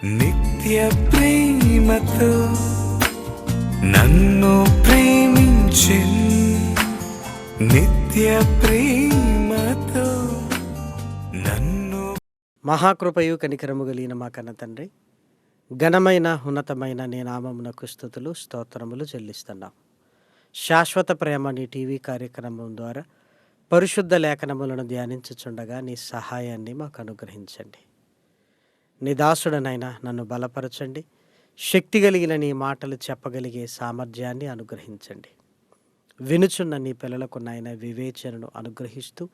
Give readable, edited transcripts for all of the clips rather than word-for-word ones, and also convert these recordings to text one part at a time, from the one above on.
నిత్య ప్రేమతో నన్ను ప్రేమించి నిత్య ప్రేమతో నన్ను. మహాకృపయు కనికరము కలిగిన మా కన్న తండ్రి, ఘనమైన ఉన్నతమైన నీ నామమునకు స్తుతులు స్తోత్రములు చెల్లిస్తున్నాం. శాశ్వత ప్రేమ నీ టీవీ కార్యక్రమం ద్వారా పరిశుద్ధ లేఖనములను ధ్యానించుచుండగా నీ సహాయాన్ని మాకు అనుగ్రహించండి. నీ దాసుడనైనా నన్ను బలపరచండి. శక్తి కలిగిన నీ మాటలు చెప్పగలిగే సామర్థ్యాన్ని అనుగ్రహించండి. వినుచున్న నీ పిల్లలకు నాయన వివేచనను అనుగ్రహిస్తూ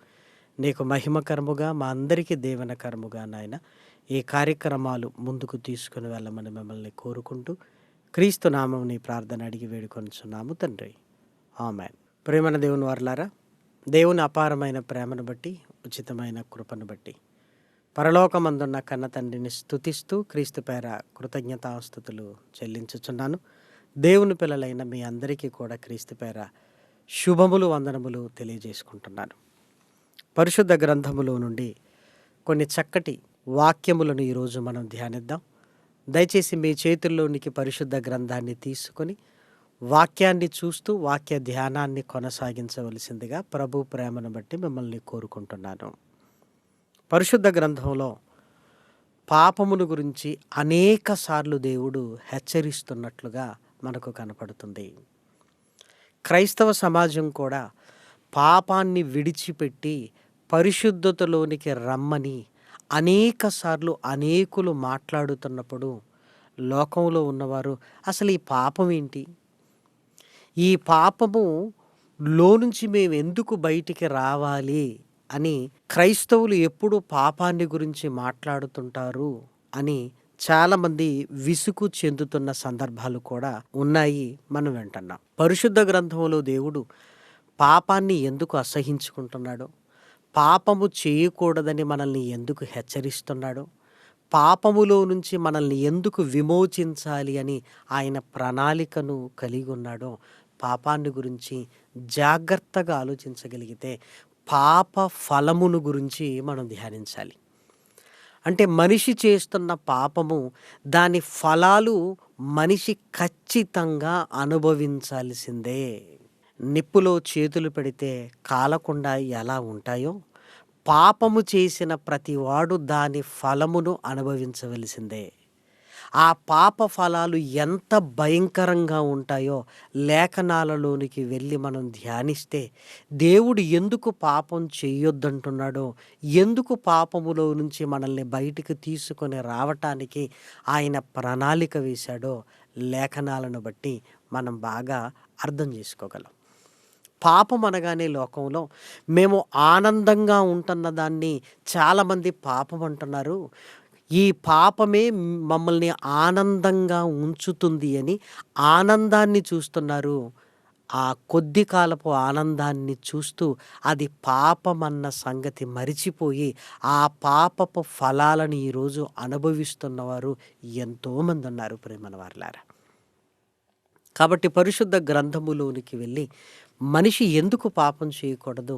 నీకు మహిమకరముగా మా అందరికీ దీవెనకరముగా నాయన ఈ కార్యక్రమాలు ముందుకు తీసుకుని వెళ్ళమని మిమ్మల్ని కోరుకుంటూ క్రీస్తు నామం నీ ప్రార్థన అడిగి వేడుకొనుచున్నాము తండ్రి, ఆమేన్. ప్రేమన దేవుని వారలారా, దేవుని అపారమైన ప్రేమను బట్టి, ఉచితమైన కృపను బట్టి పరలోకమందున్న కన్న తండ్రిని స్తుతిస్తూ క్రీస్తు పేర కృతజ్ఞతాస్తుతులు చెల్లించుచున్నాను. దేవుని పిల్లలైన మీ అందరికీ కూడా క్రీస్తు పేర శుభములు వందనములు తెలియజేసుకుంటున్నాను. పరిశుద్ధ గ్రంథములో నుండి కొన్ని చక్కటి వాక్యములను ఈరోజు మనం ధ్యానిద్దాం. దయచేసి మీ చేతుల్లోనికి పరిశుద్ధ గ్రంథాన్ని తీసుకొని వాక్యాన్ని చూస్తూ వాక్య ధ్యానాన్ని కొనసాగించవలసిందిగా ప్రభు ప్రేమను బట్టి మిమ్మల్ని కోరుకుంటున్నాను. పరిశుద్ధ గ్రంథంలో పాపమును గురించి అనేక సార్లు దేవుడు హెచ్చరిస్తున్నట్లుగా మనకు కనపడుతుంది. క్రైస్తవ సమాజం కూడా పాపాన్ని విడిచిపెట్టి పరిశుద్ధతలోనికి రమ్మని అనేక సార్లు అనేకులు మాట్లాడుతున్నప్పుడు లోకంలో ఉన్నవారు అసలు ఈ పాపం ఏంటి, ఈ పాపము నుంచి మేము ఎందుకు బయటికి రావాలి అని క్రైస్తవులు ఎప్పుడు పాపాన్ని గురించి మాట్లాడుతుంటారు అని చాలామంది విసుగు చెందుతున్న సందర్భాలు కూడా ఉన్నాయి. మనం వింటున్నాం. పరిశుద్ధ గ్రంథంలో దేవుడు పాపాన్ని ఎందుకు అసహించుకుంటున్నాడో, పాపము చేయకూడదని మనల్ని ఎందుకు హెచ్చరిస్తున్నాడో, పాపములో నుంచి మనల్ని ఎందుకు విమోచించాలి అని ఆయన ప్రణాళికను కలిగి ఉన్నాడో, పాపాన్ని గురించి జాగ్రత్తగా ఆలోచించగలిగితే పాప ఫలమును గురించి మనం ధ్యానించాలి. అంటే మనిషి చేస్తున్న పాపము, దాని ఫలాలు మనిషి ఖచ్చితంగా అనుభవించాల్సిందే. నిప్పులో చేతులు పెడితే కాలకుండా ఎలా ఉంటాయో, పాపము చేసిన ప్రతివాడు దాని ఫలమును అనుభవించవలసిందే. ఆ పాప ఫలాలు ఎంత భయంకరంగా ఉంటాయో లేఖనాలలోనికి వెళ్ళి మనం ధ్యానిస్తే దేవుడు ఎందుకు పాపం చేయొద్దంటున్నాడో, ఎందుకు పాపములో నుంచి మనల్ని బయటికి తీసుకొని రావటానికి ఆయన ప్రణాళిక వేశాడో లేఖనాలను బట్టి మనం బాగా అర్థం చేసుకోగలం. పాపం అనగానే లోకంలో మేము ఆనందంగా ఉంటున్న దాన్ని చాలామంది పాపం అంటున్నారు. ఈ పాపమే మమ్మల్ని ఆనందంగా ఉంచుతుంది అని ఆనందాన్ని చూస్తున్నారు. ఆ కొద్ది కాలపు ఆనందాన్ని చూస్తూ అది పాపమన్న సంగతి మరిచిపోయి ఆ పాపపు ఫలాలను ఈరోజు అనుభవిస్తున్నవారు ఎంతోమంది ఉన్నారు ప్రేమన వారలారా. కాబట్టి పరిశుద్ధ గ్రంథములోనికి వెళ్ళి మనిషి ఎందుకు పాపం చేయకూడదు,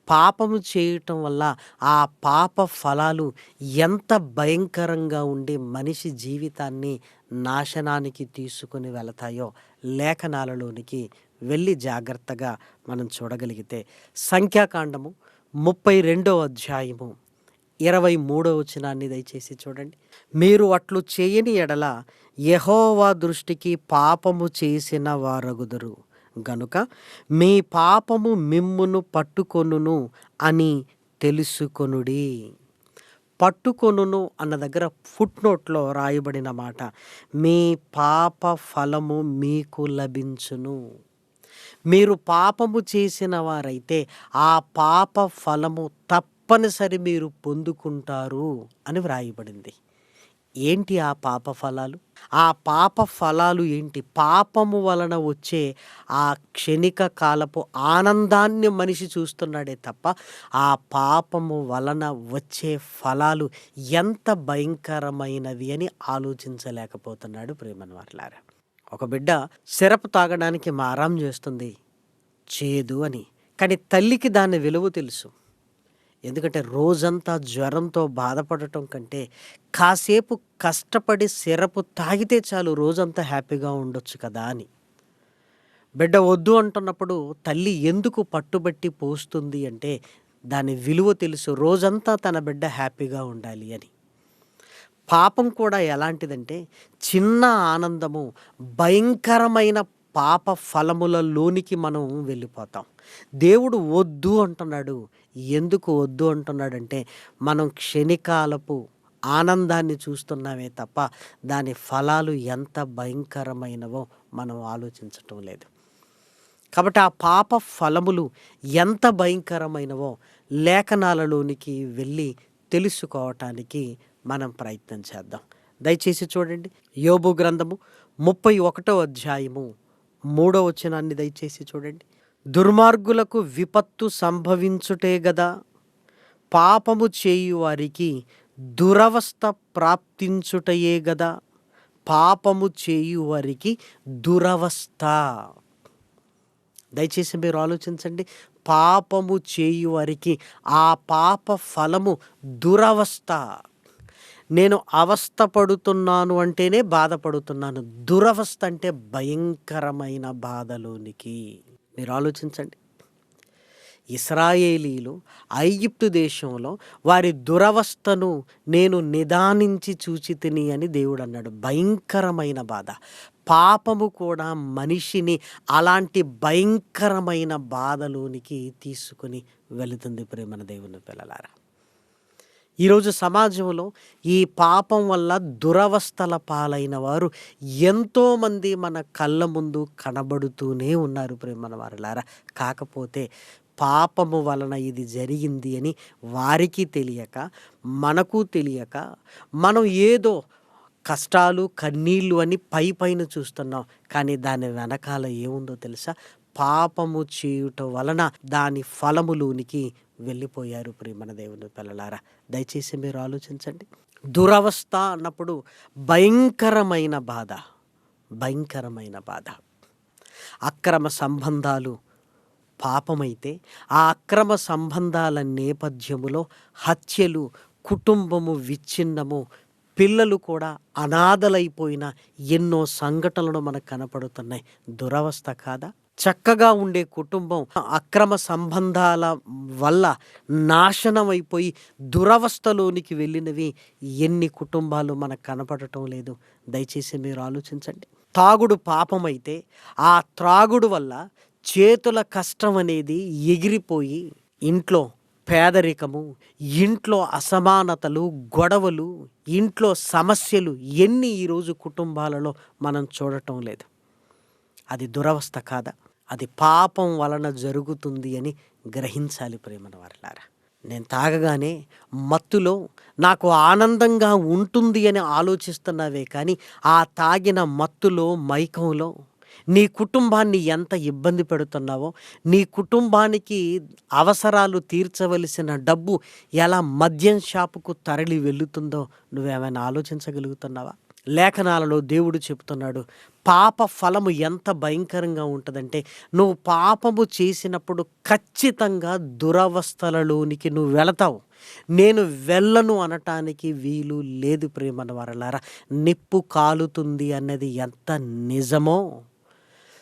పాపము చేయటం వల్ల ఆ పాప ఫలాలు ఎంత భయంకరంగా ఉండి మనిషి జీవితాన్ని నాశనానికి తీసుకుని వెళతాయో లేఖనాలలోనికి వెళ్ళి జాగ్రత్తగా మనం చూడగలిగితే సంఖ్యాకాండము 32వ అధ్యాయము 23వ వచనాన్ని దయచేసి చూడండి. మీరు అట్లు చేయని ఎడల యెహోవా దృష్టికి పాపము చేసిన వారగుదురు గనుక మీ పాపము మిమ్మును పట్టుకొనును అని తెలుసుకొనుడి. పట్టుకొనును అన్న దగ్గర ఫుట్ నోట్లో రాయబడిన మాట, మీ పాప ఫలము మీకు లభించును. మీరు పాపము చేసిన వారైతే ఆ పాప ఫలము తప్పనిసరి మీరు పొందుకుంటారు అని వ్రాయబడింది. ఏంటి ఆ పాప ఫలాలు? ఆ పాప ఫలాలు ఏంటి? పాపము వలన వచ్చే ఆ క్షణిక కాలపు ఆనందాన్ని మనిషి చూస్తున్నాడే తప్ప ఆ పాపము వలన వచ్చే ఫలాలు ఎంత భయంకరమైనవి అని ఆలోచించలేకపోతున్నాడు ప్రేమన్ వారలారా. ఒక బిడ్డ సిరప్ తాగడానికి మారాం చేస్తుంది చేదు అని, కానీ తల్లికి దాని విలువ తెలుసు. ఎందుకంటే రోజంతా జ్వరంతో బాధపడటం కంటే కాసేపు కష్టపడి సిరపు తాగితే చాలు రోజంతా హ్యాపీగా ఉండొచ్చు కదా అని. బిడ్డ వద్దు అంటున్నప్పుడు తల్లి ఎందుకు పట్టుబట్టి పోస్తుంది అంటే దాని విలువ తెలుసు. రోజంతా తన బిడ్డ హ్యాపీగా ఉండాలి అని. పాపం కూడా ఎలాంటిదంటే చిన్న ఆనందము భయంకరమైన పాప ఫలములలోనికి మనం వెళ్ళిపోతాం. దేవుడు వద్దు అంటున్నాడు. ఎందుకు వద్దు అంటున్నాడంటే మనం క్షణికాలపు ఆనందాన్ని చూస్తున్నామే తప్ప దాని ఫలాలు ఎంత భయంకరమైనవో మనం ఆలోచించటం లేదు. కాబట్టి ఆ పాప ఫలములు ఎంత భయంకరమైనవో లేఖనాలలోనికి వెళ్ళి తెలుసుకోవటానికి మనం ప్రయత్నం చేద్దాం. దయచేసి చూడండి, యోబు గ్రంథము 31వ అధ్యాయము 3వ వచనాన్ని దయచేసి చూడండి. దుర్మార్గులకు విపత్తు సంభవించుటే గదా, పాపము చేయు వారికి దురవస్థ ప్రాప్తించుటయే గదా. పాపము చేయు వారికి దురవస్థ. దయచేసి మీరు ఆలోచించండి. పాపము చేయు వారికి ఆ పాప ఫలము దురవస్థ. నేను అవస్థ పడుతున్నాను అంటేనే బాధపడుతున్నాను. దురవస్థ అంటే భయంకరమైన బాధలోనికి. మీరు ఆలోచించండి. ఇశ్రాయేలీలు ఐగుప్తు దేశంలో వారి దురవస్థను నేను నిదానించి చూచి తిని అని దేవుడు అన్నాడు. భయంకరమైన బాధ. పాపము కూడా మనిషిని అలాంటి భయంకరమైన బాధలోనికి తీసుకుని వెళుతుంది. ప్రేమన దేవుని పిల్లలారా, ఈరోజు సమాజంలో ఈ పాపం వల్ల దురవస్థల పాలైన వారు ఎంతోమంది మన కళ్ళ ముందు కనబడుతూనే ఉన్నారు ప్రేమన వారలారా. కాకపోతే పాపము వలన ఇది జరిగింది అని వారికి తెలియక, మనకు తెలియక, మనం ఏదో కష్టాలు కన్నీళ్ళు అని పైన చూస్తున్నాం. కానీ దాని వెనకాల ఏముందో తెలుసా? పాపము చేయుట వలన దాని ఫలములోనికి వెళ్ళిపోయారు ప్రియమైన దేవుని పిల్లలారా. దయచేసి మీరు ఆలోచించండి. దురవస్థ అన్నప్పుడు భయంకరమైన బాధ, భయంకరమైన బాధ. అక్రమ సంబంధాలు పాపమైతే ఆ అక్రమ సంబంధాల నేపథ్యములో హత్యలు, కుటుంబము విచ్ఛిన్నము, పిల్లలు కూడా అనాథలైపోయిన ఎన్నో సంఘటనలు మనకు కనపడుతున్నాయి. దురవస్థ కాదా? చక్కగా ఉండే కుటుంబం అక్రమ సంబంధాల వల్ల నాశనం అయిపోయి దురవస్థలోనికి వెళ్ళినవి ఎన్ని కుటుంబాలు మనకు కనపడటం లేదు. దయచేసి మీరు ఆలోచించండి. తాగుడు పాపమైతే ఆ త్రాగుడు వల్ల చేతుల కష్టం అనేది ఎగిరిపోయి ఇంట్లో పేదరికము, ఇంట్లో అసమానతలు, గొడవలు, ఇంట్లో సమస్యలు ఎన్ని ఈరోజు కుటుంబాలలో మనం చూడటం లేదు. అది దురవస్థ కాదా? అది పాపం వలన జరుగుతుంది అని గ్రహించాలి ప్రేమన వారలారా. నేను తాగగానే మత్తులో నాకు ఆనందంగా ఉంటుంది అని ఆలోచిస్తున్నావే కానీ ఆ తాగిన మత్తులో, మైకంలో నీ కుటుంబాన్ని ఎంత ఇబ్బంది పెడుతున్నావో, నీ కుటుంబానికి అవసరాలు తీర్చవలసిన డబ్బు ఎలా మద్యం షాపుకు తరలి వెళుతుందో నువ్వేమైనా ఆలోచించగలుగుతున్నావా? లేఖనాలలో దేవుడు చెప్తున్నాడు, పాప ఫలము ఎంత భయంకరంగా ఉంటుందంటే నువ్వు పాపము చేసినప్పుడు ఖచ్చితంగా దురవస్థలలోనికి నువ్వు వెళతావు. నేను వెళ్ళను అనటానికి వీలు లేదు ప్రేమన వారలారా. నిప్పు కాలుతుంది అన్నది ఎంత నిజమో,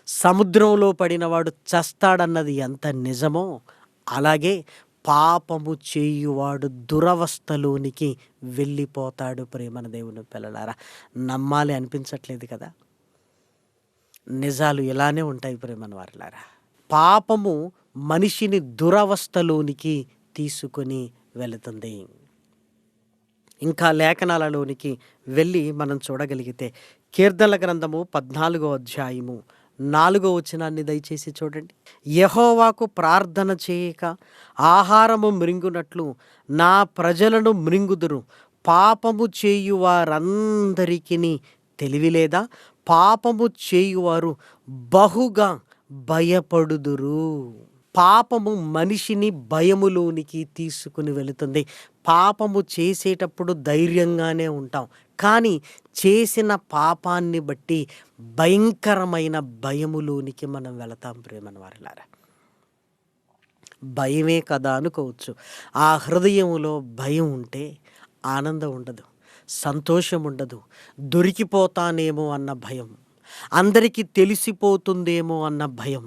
సముద్రంలో పడినవాడు చస్తాడన్నది ఎంత నిజమో, అలాగే పాపము చేయువాడు దురవస్థలోనికి వెళ్ళిపోతాడు ప్రేమన దేవుని పిల్లలారా. నమ్మాలి అనిపించట్లేదు కదా? నిజాలు ఇలానే ఉంటాయి ప్రేమన వారలారా. పాపము మనిషిని దురవస్థలోనికి తీసుకొని వెళుతుంది. ఇంకా లేఖనాలలోనికి వెళ్ళి మనం చూడగలిగితే కీర్తనల గ్రంథము 14వ అధ్యాయము 4వ వచనాన్ని దయచేసి చూడండి. యెహోవాకు ప్రార్థన చేయక ఆహారము మృంగునట్లు నా ప్రజలను మృంగుదురు. పాపము చేయువారందరికీ తెలివిలేదా? పాపము చేయువారు బహుగా భయపడుదురు. పాపము మనిషిని భయములోనికి తీసుకుని వెళుతుంది. పాపము చేసేటప్పుడు ధైర్యంగానే ఉంటాం, కానీ చేసిన పాపాన్ని బట్టి భయంకరమైన భయములోనికి మనం వెళతాం ప్రేమన వారలారా. భయమే కదా అనుకోవచ్చు. ఆ హృదయంలో భయం ఉంటే ఆనందం ఉండదు, సంతోషం ఉండదు, దొరికిపోతానేమో అన్న భయం, అందరికీ తెలిసిపోతుందేమో అన్న భయం,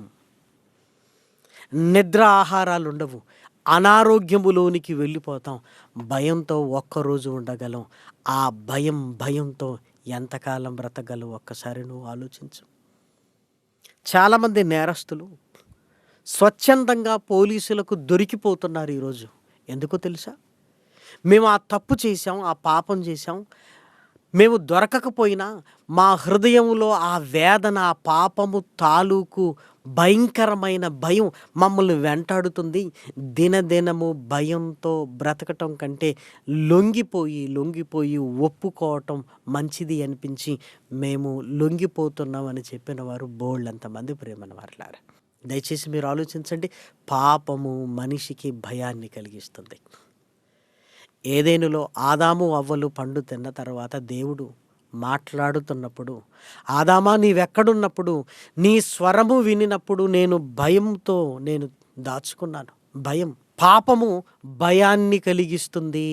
నిద్ర ఆహారాలు ఉండవు, అనారోగ్యములోనికి వెళ్ళిపోతాం. భయంతో ఒక్కరోజు ఉండగలం. ఆ భయంతో ఎంతకాలం బ్రతకగలం ఒక్కసారి నువ్వు ఆలోచించు. చాలామంది నేరస్తులు స్వచ్ఛందంగా పోలీసులకు దొరికిపోతున్నారు ఈరోజు. ఎందుకో తెలుసా? మేము ఆ తప్పు చేశాం, ఆ పాపం చేశాం, మేము దొరకకపోయినా మా హృదయంలో ఆ వేదన, ఆ పాపము తాలూకు భయంకరమైన భయం మమ్మల్ని వెంటాడుతుంది. దినదినము భయంతో బ్రతకటం కంటే లొంగిపోయి ఒప్పుకోవటం మంచిది అనిపించి మేము లొంగిపోతున్నామని చెప్పిన వారు బోళ్ళంతమంది ప్రేమన వారులారా. దయచేసి మీరు ఆలోచించండి. పాపము మనిషికి భయాన్ని కలిగిస్తుంది. ఏదెనులో ఆదాము అవ్వలు పండు తిన్న తర్వాత దేవుడు మాట్లాడుతున్నప్పుడు, ఆదామా నీవెక్కడున్నప్పుడు, నీ స్వరము వినినప్పుడు నేను భయంతో దాచుకున్నాను. భయం, పాపము భయాన్ని కలిగిస్తుంది.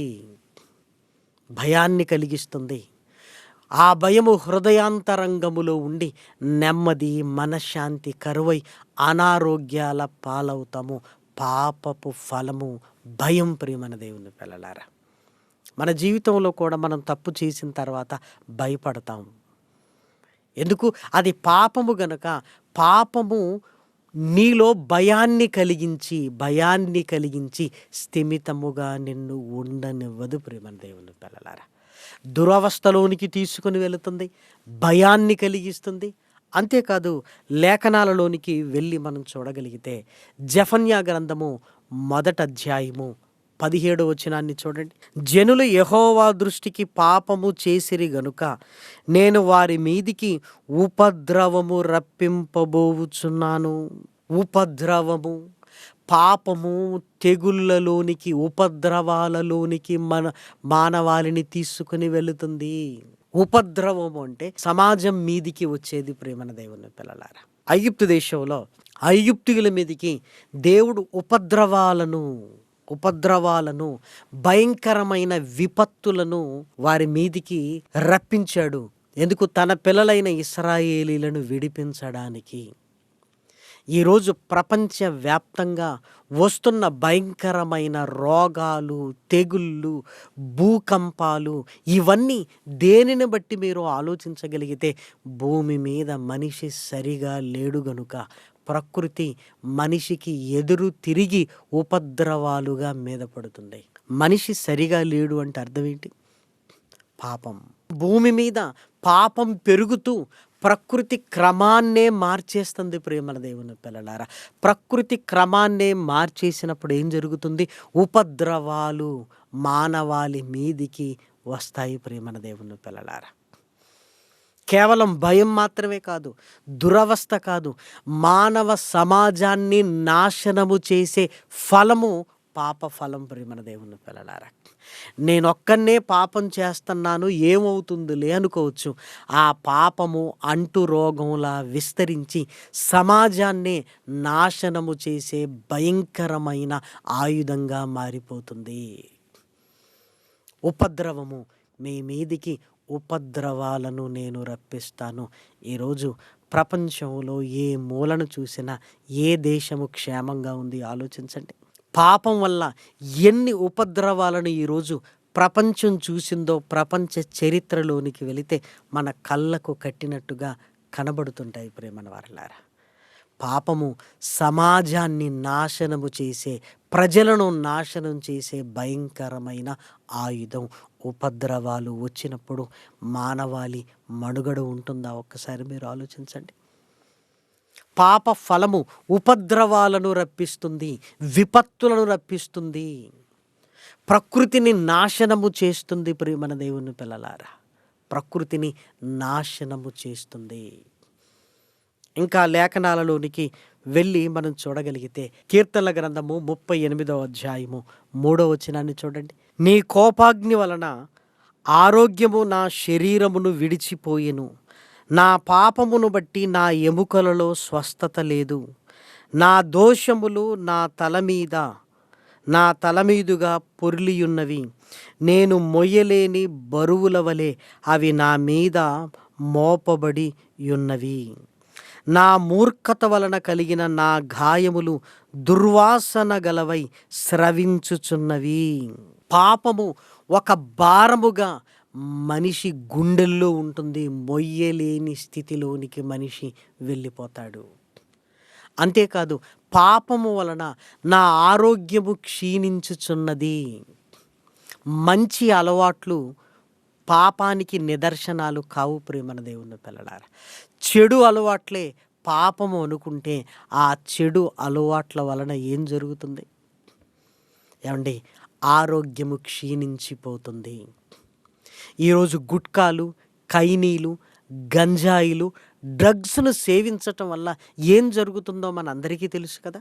ఆ భయము హృదయాంతరంగములో ఉండి నెమ్మది, మనశ్శాంతి కరువై అనారోగ్యాల పాలవుతాము. పాపపు ఫలము భయం. ప్రియమైన దేవుని పిల్లలారా, మన జీవితంలో కూడా మనం తప్పు చేసిన తర్వాత భయపడతాం. ఎందుకు? అది పాపము గనుక. పాపము నీలో భయాన్ని కలిగించి స్థిమితముగా నిన్ను ఉండనివ్వదు. ప్రియమైన దేవుని పిల్లలారా, దురవస్థలోనికి తీసుకుని వెళుతుంది, భయాన్ని కలిగిస్తుంది. అంతేకాదు, లేఖనాలలోనికి వెళ్ళి మనం చూడగలిగితే జెఫన్యా గ్రంథము 1వ అధ్యాయము 17వ వచనాన్ని చూడండి. జనులు యెహోవా దృష్టికి పాపము చేసిరి గనుక నేను వారి మీదికి ఉపద్రవము రప్పింపబోవుచున్నాను. ఉపద్రవము, పాపము తెగుళ్ళలోనికి, ఉపద్రవాలలోనికి మానవాళిని తీసుకుని వెళుతుంది. ఉపద్రవము అంటే సమాజం మీదికి వచ్చేది. ప్రేమన దేవుని పిల్లలారా, ఐగుప్తు దేశంలో ఐగుప్తీయుల మీదికి దేవుడు ఉపద్రవాలను భయంకరమైన విపత్తులను వారి మీదికి రప్పించాడు. ఎందుకు? తన పిల్లలైన ఇశ్రాయేలీలను విడిపించడానికి. ఈరోజు ప్రపంచవ్యాప్తంగా వస్తున్న భయంకరమైన రోగాలు, తెగుళ్ళు, భూకంపాలు, ఇవన్నీ దేనిని బట్టి మీరు ఆలోచించగలిగితే భూమి మీద మనిషి సరిగా లేడు గనుక ప్రకృతి మనిషికి ఎదురు తిరిగి ఉపద్రవాలుగా మీద పడుతుంది. మనిషి సరిగా లేడు అంటే అర్థం ఏంటి? పాపం. భూమి మీద పాపం పెరుగుతూ ప్రకృతి క్రమాన్నే మార్చేస్తుంది. ప్రేమల దేవుని పిల్లలారా, ప్రకృతి క్రమాన్నే మార్చేసినప్పుడు ఏం జరుగుతుంది? ఉపద్రవాలు మానవాళి మీదికి వస్తాయి. ప్రేమల దేవుని పిల్లలారా, కేవలం భయం మాత్రమే కాదు, దురవస్థ కాదు, మానవ సమాజాన్ని నాశనము చేసే ఫలము పాప ఫలం. ప్రేమన దేవుని పిల్లలారా, నేనొక్కనే పాపం చేస్తున్నాను, ఏమవుతుందిలే అనుకోవచ్చు. ఆ పాపము అంటు రోగంలా విస్తరించి సమాజాన్నే నాశనము చేసే భయంకరమైన ఆయుధంగా మారిపోతుంది. ఉపద్రవము, మీ మీదికి ఉపద్రవాలను నేను రప్పిస్తాను. ఈరోజు ప్రపంచంలో ఏ మూలను చూసినా ఏ దేశము క్షేమంగా ఉంది ఆలోచించండి. పాపం వల్ల ఎన్ని ఉపద్రవాలను ఈరోజు ప్రపంచం చూసిందో ప్రపంచ చరిత్రలోనికి వెళితే మన కళ్ళకు కట్టినట్టుగా కనబడుతుంటాయి. ప్రేమన వారలారా, పాపము సమాజాన్ని నాశనము చేసే, ప్రజలను నాశనం చేసే భయంకరమైన ఆయుధం. ఉపద్రవాలు వచ్చినప్పుడు మానవాళి మనుగడ ఉంటుందా? ఒక్కసారి మీరు ఆలోచించండి. పాప ఫలము ఉపద్రవాలను రప్పిస్తుంది, విపత్తులను రప్పిస్తుంది, ప్రకృతిని నాశనము చేస్తుంది. ప్రియమైన దేవుని పిల్లలారా, ప్రకృతిని నాశనము చేస్తుంది. ఇంకా లేఖనాలలోనికి వెళ్ళి మనం చూడగలిగితే కీర్తనల గ్రంథము 38వ అధ్యాయము 3వ వచనాన్ని చూడండి. నీ కోపాగ్ని వలన ఆరోగ్యము నా శరీరమును విడిచిపోయెను, నా పాపమును బట్టి నా ఎముకలలో స్వస్థత లేదు, నా దోషములు నా తల మీదుగా పొర్లియున్నవి. నేను మొయ్యలేని బరువుల వలె అవి నా మీద మోపబడి యున్నవి. నా మూర్ఖత వలన కలిగిన నా గాయములు దుర్వాసన గలవై స్రవించుచున్నవి. పాపము ఒక భారముగా మనిషి గుండెల్లో ఉంటుంది. మొయ్యలేని స్థితిలోనికి మనిషి వెళ్ళిపోతాడు. అంతేకాదు, పాపము వలన నా ఆరోగ్యము క్షీణించుచున్నది. మంచి అలవాట్లు పాపానికి నిదర్శనాలు కావు ప్రియమైన దేవుని పిల్లలారా. చెడు అలవాట్లే పాపము అనుకుంటే ఆ చెడు అలవాట్ల వలన ఏం జరుగుతుంది ఏమండి? ఆరోగ్యము క్షీణించిపోతుంది. ఈరోజు గుట్కాలు, ఖైనీలు, గంజాయిలు, డ్రగ్స్ను సేవించటం వల్ల ఏం జరుగుతుందో మనందరికీ తెలుసు కదా.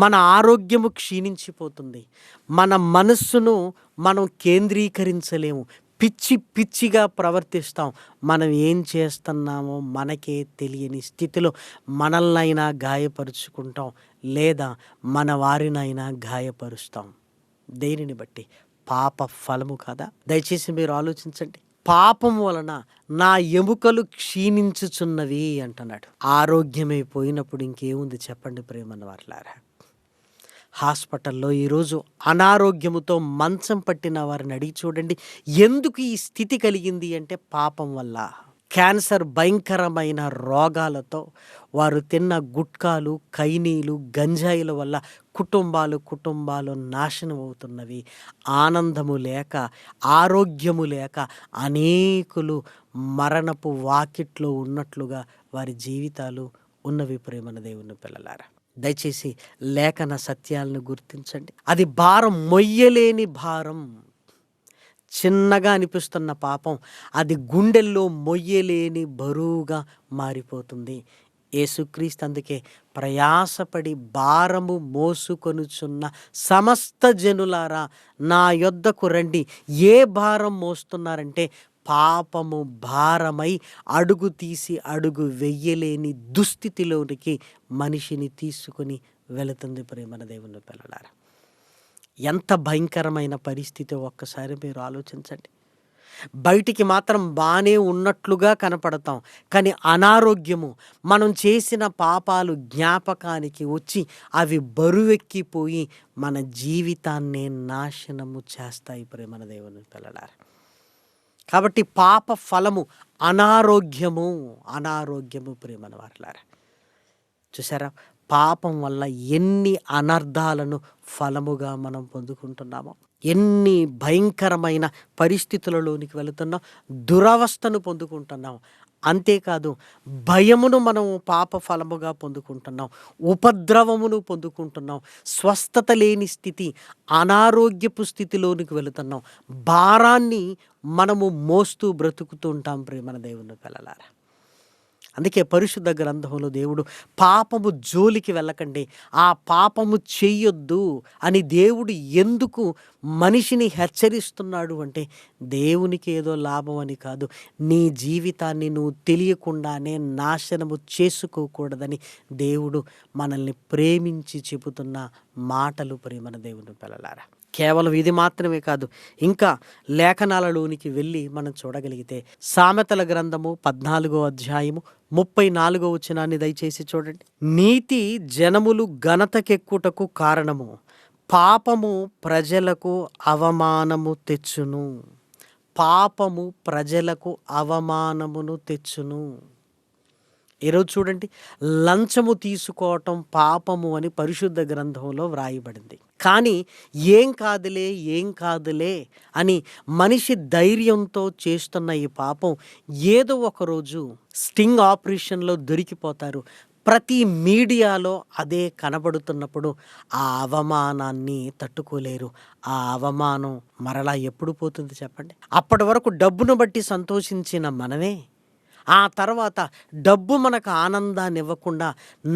మన ఆరోగ్యము క్షీణించిపోతుంది. మన మనస్సును మనం కేంద్రీకరించలేము. పిచ్చిగా ప్రవర్తిస్తాం. మనం ఏం చేస్తున్నామో మనకే తెలియని స్థితిలో మనల్నైనా గాయపరుచుకుంటాం, లేదా మన వారినైనా గాయపరుస్తాం. దేనిని బట్టి? పాప ఫలము కదా. దయచేసి మీరు ఆలోచించండి. పాపం వలన నా ఎముకలు క్షీణించుచున్నవి అంటున్నాడు. ఆరోగ్యమే పోయినప్పుడు ఇంకేముంది చెప్పండి ప్రేమన్న వారలారా. హాస్పిటల్లో ఈరోజు అనారోగ్యముతో మంచం పట్టిన వారిని అడిగి చూడండి, ఎందుకు ఈ స్థితి కలిగింది అంటే పాపం వల్ల. క్యాన్సర్ భయంకరమైన రోగాలతో వారు తిన్న గుట్కాలు, ఖైనీలు, గంజాయిల వల్ల కుటుంబాలు నాశనం అవుతున్నవి. ఆనందము లేక, ఆరోగ్యము లేక అనేకులు మరణపు వాకిట్లో ఉన్నట్లుగా వారి జీవితాలు ఉన్నవి ప్రేమన దేవుని పిల్లలారా. దయచేసి లేఖన సత్యాలను గుర్తించండి. అది భారం, మొయ్యలేని భారం. చిన్నగా అనిపిస్తున్న పాపం అది గుండెల్లో మొయ్యలేని బరువుగా మారిపోతుంది. యేసుక్రీస్తు అందుకే ప్రయాసపడి భారము మోసుకొనుచున్న సమస్త జనులారా నా యొద్దకు రండి. ఏ భారం మోస్తున్నారంటే పాపము భారమై అడుగు తీసి అడుగు వెయ్యలేని దుస్థితిలోనికి మనిషిని తీసుకుని వెళుతుంది ప్రేమన దేవుని పిల్లలారా. ఎంత భయంకరమైన పరిస్థితి ఒక్కసారి మీరు ఆలోచించండి. బయటికి మాత్రం బాగానే ఉన్నట్లుగా కనపడతాం, కానీ అనారోగ్యము, మనం చేసిన పాపాలు జ్ఞాపకానికి వచ్చి అవి బరువెక్కిపోయి మన జీవితాన్నే నాశనము చేస్తాయి ప్రేమన దేవుని పిల్లలారా. కాబట్టి పాప ఫలము అనారోగ్యము ప్రేమన వారలారా. చూసారా, పాపం వల్ల ఎన్ని అనర్థాలను ఫలముగా మనం పొందుకుంటున్నామో, ఎన్ని భయంకరమైన పరిస్థితులలోనికి వెళుతున్నాం, దురవస్థను పొందుకుంటున్నాం. అంతేకాదు, భయమును మనం పాప ఫలముగా పొందుకుంటున్నాం, ఉపద్రవమును పొందుకుంటున్నాం, స్వస్థత లేని స్థితి, అనారోగ్యపు స్థితిలోనికి వెళుతున్నాం, భారాన్ని మనము మోస్తూ బ్రతుకుతూ ఉంటాం ప్రేమన దేవుని పిల్లలారా. అందుకే పరిశుద్ధ గ్రంథంలో దేవుడు పాపము జోలికి వెళ్ళకండి, ఆ పాపము చెయ్యొద్దు అని దేవుడు ఎందుకు మనిషిని హెచ్చరిస్తున్నాడు అంటే, దేవునికి ఏదో లాభం అని కాదు, నీ జీవితాన్ని నువ్వు తెలియకుండానే నాశనము చేసుకోకూడదని దేవుడు మనల్ని ప్రేమించి చెబుతున్న మాటలు ప్రేమన దేవుని పిల్లలారా. కేవలం ఇది మాత్రమే కాదు, ఇంకా లేఖనాలలోనికి వెళ్ళి మనం చూడగలిగితే సామెతల గ్రంథము 14వ అధ్యాయము 34వ వచనాన్ని దయచేసి చూడండి. నీతి జనములు ఘనతకెక్కుటకు కారణము, పాపము ప్రజలకు అవమానము తెచ్చును. పాపము ప్రజలకు అవమానమును తెచ్చును. ఈరోజు చూడండి, లంచము తీసుకోవటం పాపము అని పరిశుద్ధ గ్రంథంలో వ్రాయబడింది. కానీ ఏం కాదులే అని మనిషి ధైర్యంతో చేస్తున్న ఈ పాపం ఏదో ఒకరోజు స్టింగ్ ఆపరేషన్లో దొరికిపోతారు. ప్రతి మీడియాలో అదే కనబడుతున్నప్పుడు ఆ అవమానాన్ని తట్టుకోలేరు. ఆ అవమానం మరలా ఎప్పుడు పోతుంది చెప్పండి? అప్పటి వరకు డబ్బును బట్టి సంతోషించిన మనమే ఆ తర్వాత డబ్బు మనకు ఆనందాన్ని ఇవ్వకుండా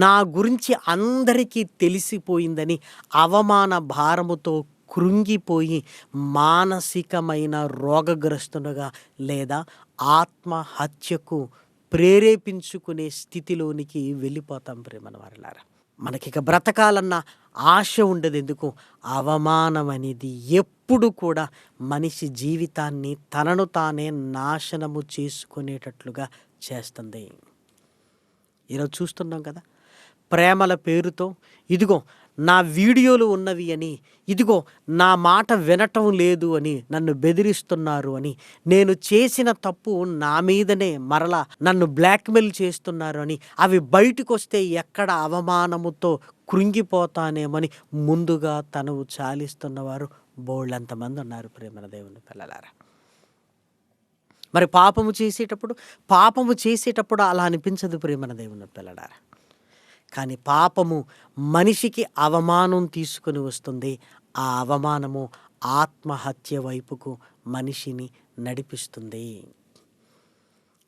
నా గురించి అందరికీ తెలిసిపోయిందని అవమాన భారముతో కృంగిపోయి మానసికమైన రోగగ్రస్తునుగా లేదా ఆత్మహత్యకు ప్రేరేపించుకునే స్థితిలోనికి వెళ్ళిపోతాం ప్రియమైన వారలారా. మనకిక బ్రతకాలన్న ఆశ ఉండదు. ఎందుకు? అవమానం అనేది ఎప్పుడు కూడా మనిషి జీవితాన్ని తనను తానే నాశనము చేసుకునేటట్లుగా చేస్తుంది. ఈరోజు చూస్తున్నాం కదా, ప్రేమల పేరుతో ఇదిగో నా వీడియోలు ఉన్నవి అని, ఇదిగో నా మాట వినటం లేదు అని నన్ను బెదిరిస్తున్నారు అని, నేను చేసిన తప్పు నా మీదనే మరలా నన్ను బ్లాక్మెయిల్ చేస్తున్నారు అని, అవి బయటకు వస్తే ఎక్కడ అవమానముతో కృంగిపోతానేమని ముందుగా తను చాలిస్తున్నవారు బోళ్ళంతమంది ఉన్నారు ప్రేమన దేవుని పిల్లలారా. మరి పాపము చేసేటప్పుడు అలా అనిపించదు ప్రేమన దేవుని పిల్లలారా. కానీ పాపము మనిషికి అవమానం తీసుకొని వస్తుంది. ఆ అవమానము ఆత్మహత్య వైపుకు మనిషిని నడిపిస్తుంది.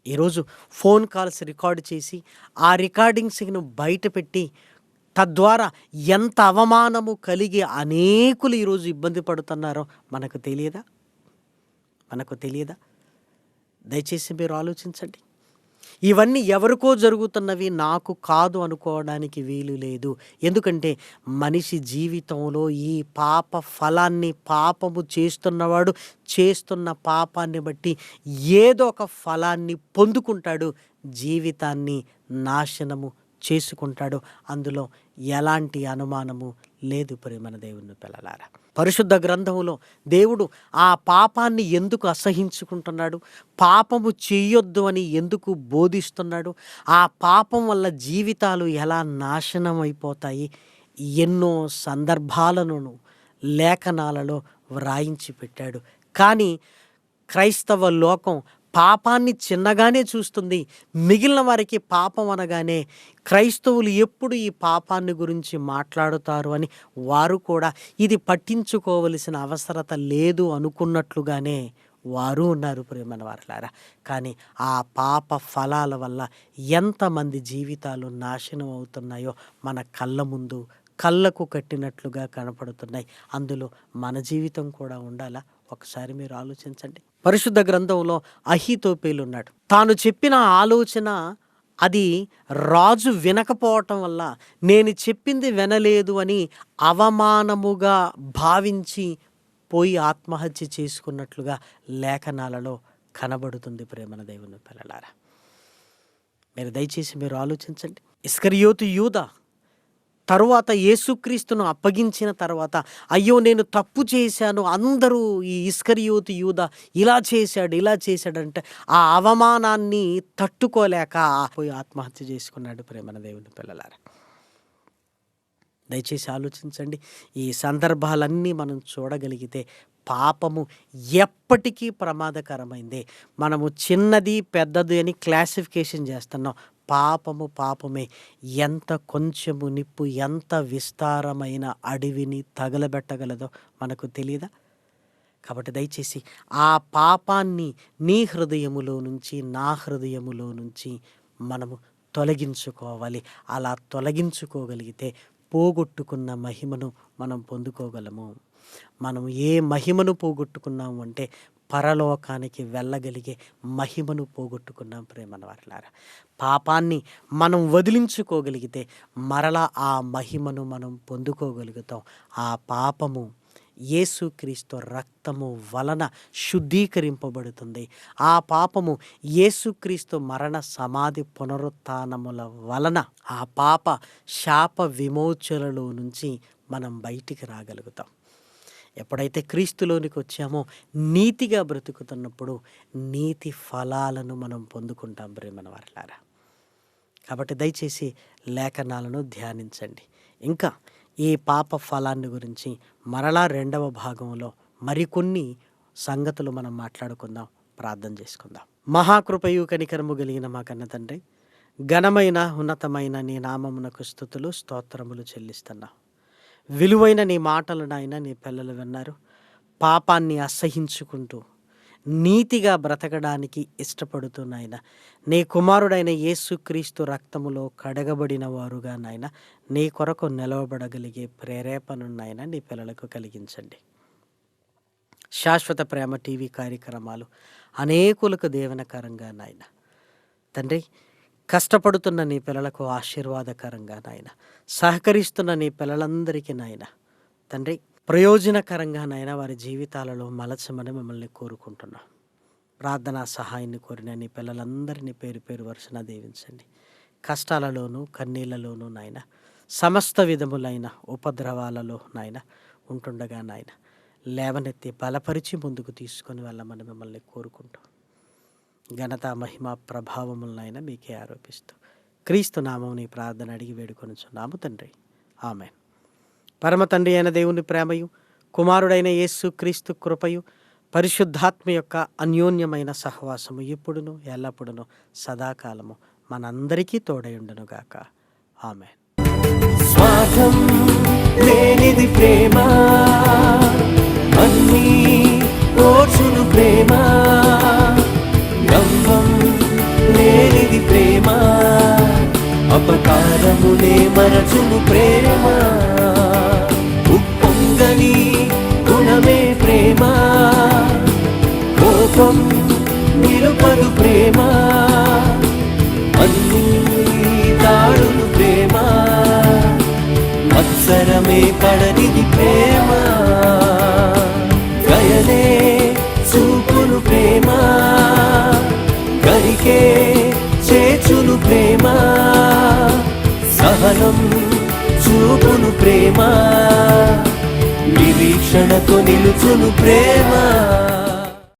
ఈరోజు ఫోన్ కాల్స్ రికార్డు చేసి ఆ రికార్డింగ్స్ను బయట పెట్టి తద్వారా ఎంత అవమానము కలిగి అనేకులు ఈరోజు ఇబ్బంది పడుతున్నారో మనకు తెలియదా? దయచేసి మీరు ఆలోచించండి. ఇవన్నీ ఎవరికో జరుగుతున్నవి, నాకు కాదు అనుకోవడానికి వీలు లేదు. ఎందుకంటే మనిషి జీవితంలో ఈ పాప ఫలాన్ని, పాపము చేస్తున్నవాడు చేస్తున్న పాపాన్ని బట్టి ఏదో ఒక ఫలాన్ని పొందుకుంటాడు, జీవితాన్ని నాశనము చేసుకుంటాడు. అందులో ఎలాంటి అనుమానము లేదు ప్రియమైన దేవుని పిల్లలారా. పరిశుద్ధ గ్రంథంలో దేవుడు ఆ పాపాన్ని ఎందుకు అసహించుకుంటున్నాడు, పాపము చేయొద్దు అని ఎందుకు బోధిస్తున్నాడు, ఆ పాపం వల్ల జీవితాలు ఎలా నాశనం అయిపోతాయి, ఎన్నో సందర్భాలను లేఖనాలలో వ్రాయించి పెట్టాడు. కానీ క్రైస్తవ లోకం పాపాన్ని చిన్నగానే చూస్తుంది. మిగిలిన వారికి పాపం అనగానే క్రైస్తవులు ఎప్పుడు ఈ పాపాన్ని గురించి మాట్లాడుతారు అని వారు కూడా ఇది పట్టించుకోవలసిన అవసరత లేదు అనుకున్నట్లుగానే వారు ఉన్నారు ప్రియమైన వారలారా. కానీ ఆ పాప ఫలాల వల్ల ఎంతమంది జీవితాలు నాశనం అవుతున్నాయో మన కళ్ళ ముందు కళ్ళకు కట్టినట్లుగా కనపడుతున్నాయి. అందులో మన జీవితం కూడా ఉండాలా? ఒకసారి మీరు ఆలోచించండి. పరిశుద్ధ గ్రంథంలో అహీతోపేలు ఉన్నాడు. తాను చెప్పిన ఆలోచన అది రాజు వినకపోవటం వల్ల, నేను చెప్పింది వినలేదు అని అవమానముగా భావించి పోయి ఆత్మహత్య చేసుకున్నట్లుగా లేఖనాలలో కనబడుతుంది ప్రేమన దేవుని పిల్లలారా. మీరు దయచేసి మీరు ఆలోచించండి. ఇస్కరియోతు యూదా తరువాత యేసుక్రీస్తును అప్పగించిన తర్వాత, అయ్యో నేను తప్పు చేశాను, అందరూ ఈ ఇస్కరియోతు యూదా ఇలా చేశాడంటే ఆ అవమానాన్ని తట్టుకోలేక పోయి ఆత్మహత్య చేసుకున్నాడు ప్రేమన దేవుని పిల్లలారా. దయచేసి ఆలోచించండి. ఈ సందర్భాలన్నీ మనం చూడగలిగితే పాపము ఎప్పటికీ ప్రమాదకరమైందే. మనము చిన్నది పెద్దది అని క్లాసిఫికేషన్ చేస్తున్నాం. పాపమే. ఎంత కొంచెము నిప్పు ఎంత విస్తారమైన అడవిని తగలబెట్టగలదో మనకు తెలియదా? కాబట్టి దయచేసి ఆ పాపాన్ని నీ హృదయములో నుంచి, నా హృదయములో నుంచి మనము తొలగించుకోవాలి. అలా తొలగించుకోగలిగితే పోగొట్టుకున్న మహిమను మనం పొందుకోగలము. మనం ఏ మహిమను పోగొట్టుకున్నాము అంటే పరలోకానికి వెళ్ళగలిగే మహిమను పోగొట్టుకున్నాం ప్రేమన వారలారా. పాపాన్ని మనం వదిలించుకోగలిగితే మరలా ఆ మహిమను మనం పొందుకోగలుగుతాం. ఆ పాపము యేసుక్రీస్తు రక్తము వలన శుద్ధీకరింపబడుతుంది. ఆ పాపము యేసుక్రీస్తు మరణ సమాధి పునరుత్థానముల వలన ఆ పాప శాప విమోచనలో నుంచి మనం బయటికి రాగలుగుతాం. ఎప్పుడైతే క్రీస్తులోనికి వచ్చామో నీతిగా బ్రతుకుతున్నప్పుడు నీతి ఫలాలను మనం పొందుకుంటాం ప్రేమన వారలారా. కాబట్టి దయచేసి లేఖనాలను ధ్యానించండి. ఇంకా ఈ పాప ఫలాన్ని గురించి మరలా 2వ భాగంలో మరికొన్ని సంగతులు మనం మాట్లాడుకుందాం, ప్రార్థన చేసుకుందాం. మహాకృపయు కనికరము కలిగిన మా కన్న తండ్రి, ఘనమైన ఉన్నతమైన నీ నామమునకు స్తుతులు స్తోత్రములు చెల్లిస్తున్నా. విలువైన నీ మాటలు నాయన నీ పిల్లలు విన్నారు. పాపాన్ని అసహించుకుంటూ నీతిగా బ్రతకడానికి ఇష్టపడుతూ నాయన నీ కుమారుడైన యేసుక్రీస్తు రక్తములో కడగబడిన వారుగా నాయన నీ కొరకు నిలవబడగలిగే ప్రేరేపణను నాయన నీ పిల్లలకు కలిగించండి. శాశ్వత ప్రేమ టీవీ కార్యక్రమాలు అనేకులకు దీవెనకరంగా నాయన తండ్రి, కష్టపడుతున్న నీ పిల్లలకు ఆశీర్వాదకరంగా నాయన, సహకరిస్తున్న నీ పిల్లలందరికీ నాయన తండ్రి ప్రయోజనకరంగా నాయన వారి జీవితాలలో మలచమని మిమ్మల్ని కోరుకుంటున్నాం. ప్రార్థనా సహాయాన్ని కోరిన నీ పిల్లలందరినీ పేరు పేరు వరుసన దీవించండి. కష్టాలలోనూ కన్నీళ్లలోనూ నాయన, సమస్త విధములైన ఉపద్రవాలలో నాయన ఉంటుండగా నాయన లేవనెత్తి బలపరిచి ముందుకు తీసుకొని వెళ్ళమని మిమ్మల్ని కోరుకుంటాం. ఘనత మహిమ ప్రభావములనైనా మీకే ఆరోపిస్తూ క్రీస్తు నామం నీ ప్రార్థన అడిగి వేడుకొనుచున్నాము తండ్రి, ఆమేన్. పరమ తండ్రి అయిన దేవుని ప్రేమయు, కుమారుడైన యేసు క్రీస్తు కృపయు, పరిశుద్ధాత్మ యొక్క అన్యోన్యమైన సహవాసము ఇప్పుడును ఎల్లప్పుడును సదాకాలము మనందరికీ తోడయుండునుగాక. ఆమేన్. స్వార్థం లేనిది ప్రేమ, అన్నీ ఓర్చును ప్రేమ. డంబం లేనిది ప్రేమ, అపకారమునే మరచును ప్రేమ. ఉప్పొంగని గుణమే ప్రేమ, కోపం నిలుపదు ప్రేమ. అన్నీ దాడును ప్రేమ, మత్సరమే పడనిది ప్రేమ. దయనే చూపును ప్రేమ, గరికే చేచును ప్రేమ. సహనం చూపును ప్రేమ, నిరీక్షణతో నిలుచును ప్రేమ.